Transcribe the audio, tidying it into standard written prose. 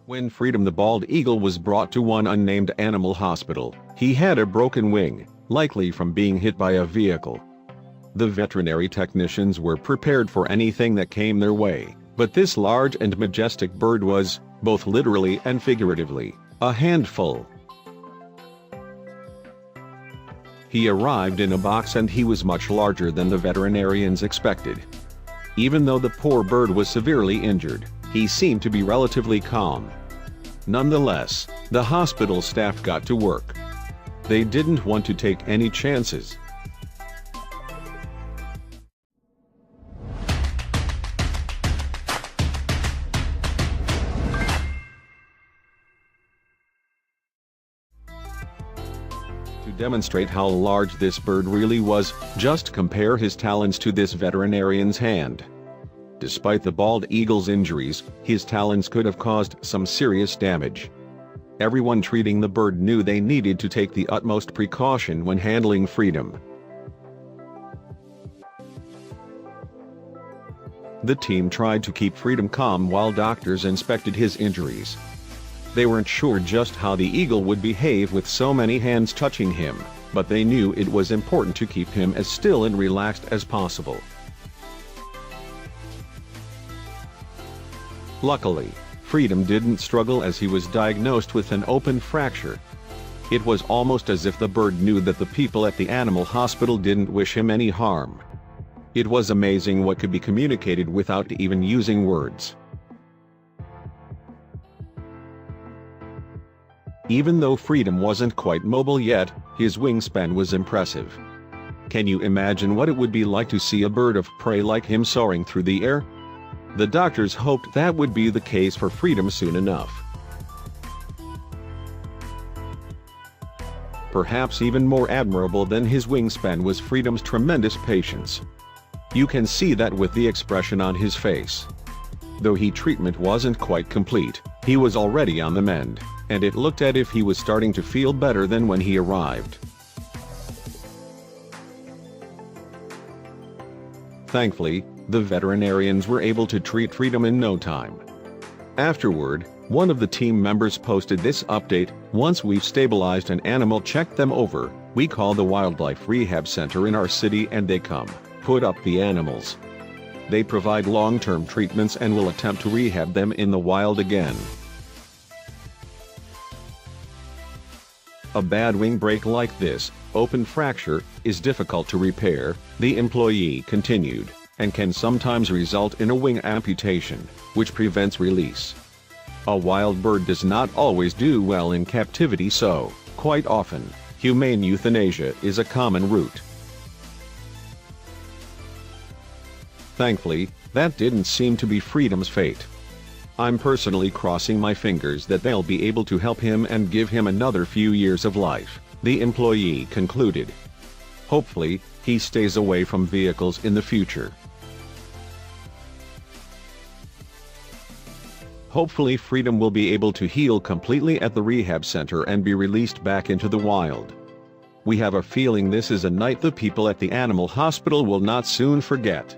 When Freedom the bald eagle was brought to one unnamed animal hospital, he had a broken wing, likely from being hit by a vehicle. The veterinary technicians were prepared for anything that came their way, but this large and majestic bird was, both literally and figuratively, a handful. He arrived in a box and he was much larger than the veterinarians expected. Even though the poor bird was severely injured, he seemed to be relatively calm. Nonetheless, the hospital staff got to work. They didn't want to take any chances. To demonstrate how large this bird really was, just compare his talons to this veterinarian's hand. Despite the bald eagle's injuries, his talons could have caused some serious damage. Everyone treating the bird knew they needed to take the utmost precaution when handling Freedom. The team tried to keep Freedom calm while doctors inspected his injuries. They weren't sure just how the eagle would behave with so many hands touching him, but they knew it was important to keep him as still and relaxed as possible. Luckily, Freedom didn't struggle as he was diagnosed with an open fracture. It was almost as if the bird knew that the people at the animal hospital didn't wish him any harm. It was amazing what could be communicated without even using words. Even though Freedom wasn't quite mobile yet, his wingspan was impressive. Can you imagine what it would be like to see a bird of prey like him soaring through the air? The doctors hoped that would be the case for Freedom soon enough. Perhaps even more admirable than his wingspan was Freedom's tremendous patience. You can see that with the expression on his face. Though his treatment wasn't quite complete, he was already on the mend, and it looked as if he was starting to feel better than when he arrived. Thankfully, the veterinarians were able to treat Freedom in no time. Afterward, one of the team members posted this update: "Once we've stabilized an animal, checked them over, we call the wildlife rehab center in our city and they come, put up the animals. They provide long-term treatments and will attempt to rehab them in the wild again." A bad wing break like this, open fracture, is difficult to repair, the employee continued, and can sometimes result in a wing amputation, which prevents release. A wild bird does not always do well in captivity, so, quite often, humane euthanasia is a common route. Thankfully, that didn't seem to be Freedom's fate. I'm personally crossing my fingers that they'll be able to help him and give him another few years of life, the employee concluded. Hopefully, he stays away from vehicles in the future. Hopefully Freedom will be able to heal completely at the rehab center and be released back into the wild. We have a feeling this is a night the people at the animal hospital will not soon forget.